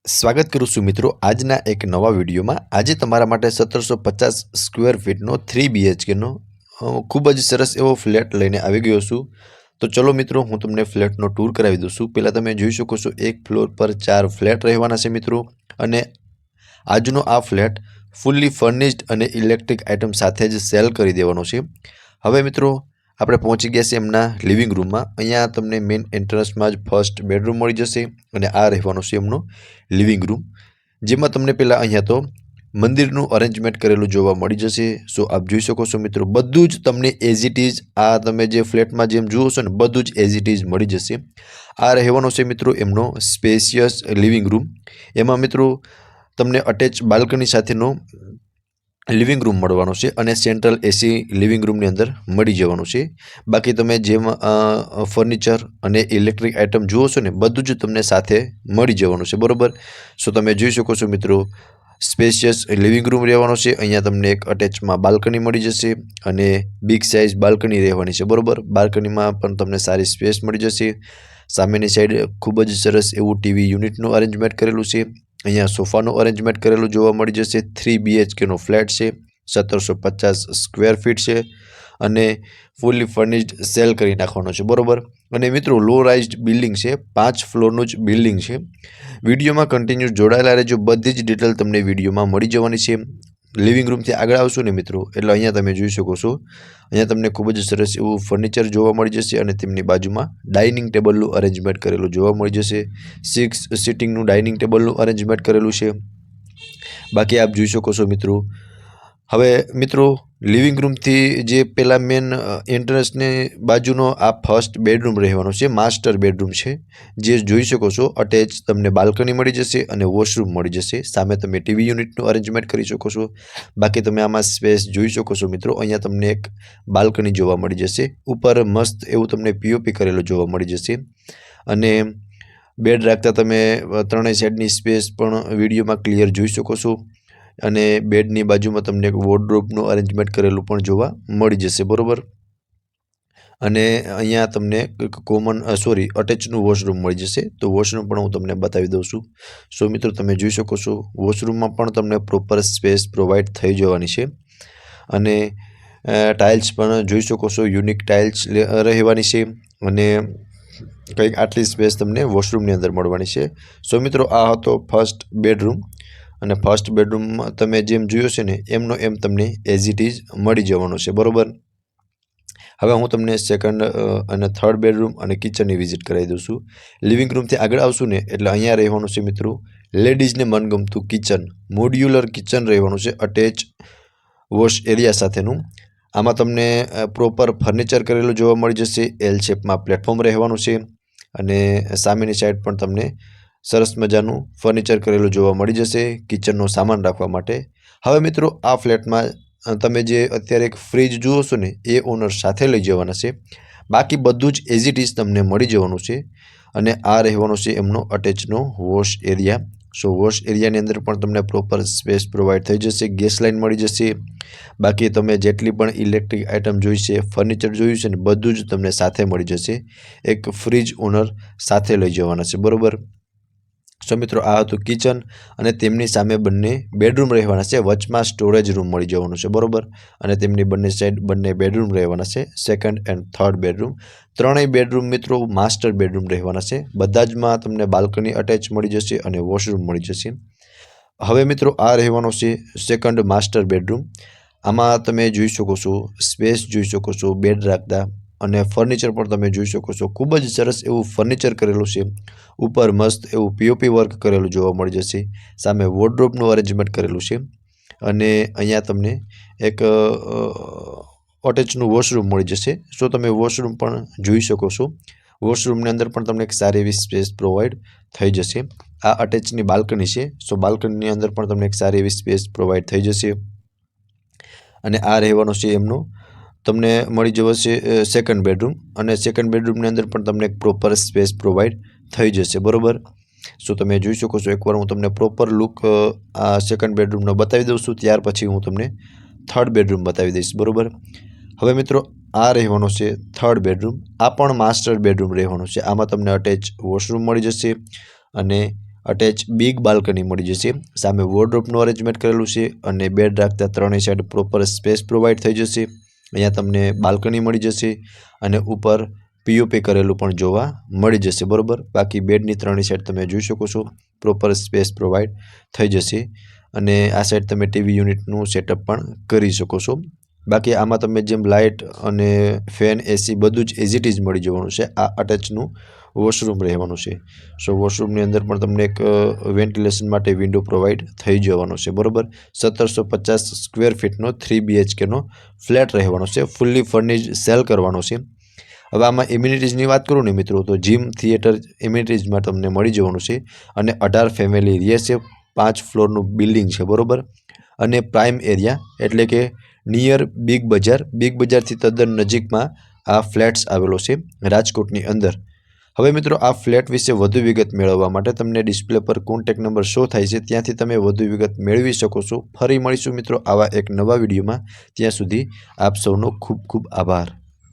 સ્વાગત કરું છું મિત્રો આજના એક નવા વિડીયોમાં। આજે તમારા માટે 1750 સ્ક્વેર ફીટનો 3 BHKનો ખૂબ જ સરસ એવો ફ્લેટ લઈને આવી ગયો છું। તો ચલો મિત્રો હું તમને ફ્લેટનો ટૂર કરાવી દઉં છું। પહેલાં તમે જોઈ શકો છો એક ફ્લોર પર 4 ફ્લેટ રહેવાના છે મિત્રો, અને આજનો આ ફ્લેટ ફૂલ્લી ફર્નિશ્ડ અને ઇલેક્ટ્રિક આઇટમ સાથે જ સેલ કરી દેવાનો છે। હવે મિત્રો આપણે પહોંચી ગયા છે એમના લિવિંગ રૂમમાં। અહીંયા તમને મેઇન એન્ટ્રન્સમાં જ ફર્સ્ટ બેડરૂમ મળી જશે, અને આ રહેવાનો છે એમનો લિવિંગ રૂમ, જેમાં તમને પહેલાં અહીંયા તો મંદિરનું અરેન્જમેન્ટ કરેલું જોવા મળી જશે। સો આપ જોઈ શકો છો મિત્રો, બધું જ તમને એઝ ઇટ ઇઝ આ તમે જે ફ્લેટમાં જેમ જુઓ છો ને બધું જ એઝ ઇટ ઇઝ મળી જશે। આ રહેવાનો છે મિત્રો એમનો સ્પેશિયસ લિવિંગ રૂમ। એમાં મિત્રો તમને અટેચ બાલ્કની સાથેનો લિવિંગ રૂમ મળવાનો છે, અને સેન્ટ્રલ એસી લિવિંગ રૂમની અંદર મળી જવાનું છે। બાકી તમે જેમ ફર્નિચર અને ઇલેક્ટ્રિક આઇટમ જુઓ છો ને બધું જ તમને સાથે મળી જવાનું છે, બરાબર। સો તમે જોઈ શકો છો મિત્રો સ્પેશિયસ લિવિંગ રૂમ રહેવાનો છે। અહીંયા તમને એક અટેચમાં બાલ્કની મળી જશે, અને બિગ સાઇઝ બાલ્કની રહેવાની છે, બરાબર। બાલ્કનીમાં પણ તમને સારી સ્પેસ મળી જશે। સામેની સાઈડ ખૂબ જ સરસ એવું ટીવી યુનિટનું અરેન્જમેન્ટ કરેલું છે। અહીંયા સોફાનું અરેન્જમેન્ટ કરેલું જોવા મળી જશે। 3 BHKનો ફ્લેટ છે, 1750 સ્ક્વેર ફીટ છે, અને ફૂલી ફર્નિશ્ડ સેલ કરી નાખવાનો છે, બરાબર। અને મિત્રો લો રાઇઝડ બિલ્ડિંગ છે, 5 ફ્લોરનું જ બિલ્ડિંગ છે। વિડીયોમાં કન્ટિન્યુ જોડાયેલા રહેજો, બધી જ ડિટેલ તમને વિડીયોમાં મળી જવાની છે। લિવિંગ રૂમથી આગળ આવશો ને મિત્રો એટલે અહીંયા તમે જોઈ શકો છો, અહીંયા તમને ખૂબ જ સરસ એવું ફર્નિચર જોવા મળી જશે, અને તેમની બાજુમાં ડાઇનિંગ ટેબલનું અરેન્જમેન્ટ કરેલું જોવા મળી જશે। 6 સિટિંગનું ડાઇનિંગ ટેબલનું અરેન્જમેન્ટ કરેલું છે। બાકી આપ જોઈ શકો છો મિત્રો। હવે મિત્રો લિવિંગ રૂમથી જે પેલા મેન એન્ટ્રન્સની બાજુનો આ ફર્સ્ટ બેડરૂમ રહેવાનો છે, માસ્ટર બેડરૂમ છે, જે જોઈ શકો છો અટેચ તમને બાલ્કની મળી જશે અને વોશરૂમ મળી જશે। સામે તમે ટીવી યુનિટનું અરેન્જમેન્ટ કરી શકો છો। બાકી તમે આમાં સ્પેસ જોઈ શકો છો મિત્રો, અહીંયા તમને એક બાલ્કની જોવા મળી જશે। ઉપર મસ્ત એવું તમને પીઓપી કરેલું જોવા મળી જશે, અને બેડ રાખતા તમે ત્રણેય સાઈડની સ્પેસ પણ વિડીયોમાં ક્લિયર જોઈ શકો છો, અને બેડની બાજુમાં તમને એક વોર્ડરોબનું અરેન્જમેન્ટ કરેલું પણ જોવા મળી જશે, બરાબર। અને અહીંયા તમને કોમન અટેચનું વોશરૂમ મળી જશે। તો વોશરૂમ પણ હું તમને બતાવી દઉં છું। સો મિત્રો તમે જોઈ શકો છો વોશરૂમમાં પણ તમને પ્રોપર સ્પેસ પ્રોવાઈડ થઈ જવાની છે, અને ટાઇલ્સ પણ જોઈ શકો છો યુનિક ટાઇલ્સ રહેવાની છે, અને કંઈક આટલી સ્પેસ તમને વોશરૂમની અંદર મળવાની છે। સો મિત્રો આ હતો ફર્સ્ટ બેડરૂમ, અને ફર્સ્ટ બેડરૂમમાં તમે જેમ જોયો છે ને એમનો એમ તમને એઝ ઇટ ઇઝ મળી જવાનો છે, બરાબર। હવે હું તમને સેકન્ડ અને થર્ડ બેડરૂમ અને કિચનની વિઝિટ કરાવી દઉં છું। લિવિંગ રૂમથી આગળ આવશું ને એટલે અહીંયા રહેવાનું છે મિત્રો લેડીઝને મનગમતું કિચન, મોડ્યુલર કિચન રહેવાનું છે, અટેચ વોશ એરિયા સાથેનું। આમાં તમને પ્રોપર ફર્નિચર કરેલું જોવા મળી જશે। એલ શેપમાં પ્લેટફોર્મ રહેવાનું છે, અને સામેની સાઈડ પણ તમને સરસ મજાનું ફર્નિચર કરેલું જોવા મળી જશે કિચનનો સામાન રાખવા માટે। હવે મિત્રો આ ફ્લેટમાં તમે જે અત્યારે એક ફ્રીજ જુઓ છો ને એ ઓનર સાથે લઈ જવાના છે, બાકી બધું જ એઝ ઇટ ઇઝ તમને મળી જવાનું છે। અને આ રહેવાનો છે એમનો અટેચનો વોશ એરિયા। સો વોશ એરિયાની અંદર પણ તમને પ્રોપર સ્પેસ પ્રોવાઈડ થઈ જશે, ગેસ લાઇન મળી જશે। બાકી તમે જેટલી પણ ઇલેક્ટ્રિક આઇટમ જોઈ છે, ફર્નિચર જોયું છે ને બધું જ તમને સાથે મળી જશે। એક ફ્રીજ ઓનર સાથે લઈ જવાના છે, બરાબર। સો મિત્રો આ હતું કિચન, અને તેમની સામે બંને બેડરૂમ રહેવાના છે, વચમાં સ્ટોરેજ રૂમ મળી જવાનું છે, બરાબર। અને તેમની બંને સાઈડ બંને બેડરૂમ રહેવાના છે, સેકન્ડ એન્ડ થર્ડ બેડરૂમ। ત્રણેય બેડરૂમ મિત્રો માસ્ટર બેડરૂમ રહેવાના છે, બધા જમાં તમને બાલ્કની અટેચ મળી જશે અને વોશરૂમ મળી જશે। હવે મિત્રો આ રહેવાનો છે સેકન્ડ માસ્ટર બેડરૂમ। આમાં તમે જોઈ શકો છો સ્પેસ જોઈ શકો છો બેડ રાખતા, અને ફર્નિચર પણ તમે જોઈ શકો છો ખૂબ જ સરસ એવું ફર્નિચર કરેલું છે। ઉપર મસ્ત એવું પીઓપી વર્ક કરેલું જોવા મળી જશે। સામે વોર્ડરોબનું અરેન્જમેન્ટ કરેલું છે, અને અહીંયા તમને એક અટેચનું વોશરૂમ મળી જશે। સો તમે વોશરૂમ પણ જોઈ શકો છો, વોશરૂમની અંદર પણ તમને એક સારી એવી સ્પેસ પ્રોવાઈડ થઈ જશે। આ અટેચની બાલ્કની છે, સો બાલ્કનીની અંદર પણ તમને એક સારી એવી સ્પેસ પ્રોવાઈડ થઈ જશે। અને આ રહેવાનો છે એમનો તમને મળી જશે સેકન્ડ બેડરૂમ, અને સેકન્ડ બેડરૂમની અંદર પણ તમને એક પ્રોપર સ્પેસ પ્રોવાઈડ થઈ જશે, બરાબર। સો તમે જોઈ શકો છો, એકવાર હું તમને પ્રોપર લુક આ સેકન્ડ બેડરૂમનો બતાવી દઉં છું, ત્યાર પછી હું તમને થર્ડ બેડરૂમ બતાવી દઈશ, બરાબર। હવે મિત્રો આ રહેવાનો છે થર્ડ બેડરૂમ। આ પણ માસ્ટર બેડરૂમ રહેવાનો છે, આમાં તમને અટેચ વોશરૂમ મળી જશે, અને અટેચ બિગ બાલ્કની મળી જશે। સામે વોર્ડરોબનું અરેન્જમેન્ટ કરેલું છે અને બેડ રાખતા ત્રણેય સાઈડ પ્રોપર સ્પેસ પ્રોવાઈડ થઈ જશે। અહીંયા તમને બાલ્કની મળી જશે અને ઉપર પીઓપી કરેલું પણ જોવા મળી જશે બરોબર। બાકી બેડની ત્રણેય સાઈડ તમે જોઈ શકો છો પ્રોપર સ્પેસ પ્રોવાઈડ થઈ જશે અને આ સાઈડ તમે ટીવી યુનિટનું સેટઅપ પણ કરી શકો છો। બાકી આમાં તમે જેમ લાઇટ અને ફેન એસી બધું જ એઝ ઇટ ઇઝ મળી જવાનું છે। આ અટેચનું વોશરૂમ રહેવાનું છે। સો વોશરૂમની અંદર પણ તમને એક વેન્ટિલેશન માટે વિન્ડો પ્રોવાઈડ થઈ જવાનો છે બરોબર। 1750 સ્ક્વેર ફીટનો 3 BHKનો ફ્લેટ રહેવાનો છે। ફૂલ્લી ફર્નિશ્ડ સેલ કરવાનો છે। હવે આમાં એમ્યુનિટીઝની વાત કરું ને મિત્રો તો જીમ થિયેટર એમ્યુનિટીઝમાં તમને મળી જવાનું છે અને 18 ફેમિલી રહે છે। 5 ફ્લોરનું બિલ્ડિંગ છે બરોબર અને પ્રાઇમ એરિયા એટલે કે નિયર બિગ બજારથી તદ્દન નજીકમાં આ ફ્લેટ્સ આવેલો છે રાજકોટની અંદર। હવે મિત્રો આ ફ્લેટ વિશે વધુ વિગત મેળવવા માટે તમને ડિસ્પ્લે પર કોન્ટેક્ટ નંબર શો થાય છે ત્યાંથી તમે વધુ વિગત મેળવી શકો છો। ફરી મળીશું મિત્રો આવા એક નવા વિડીયોમાં। ત્યાં સુધી આપ સૌનો ખૂબ ખૂબ આભાર।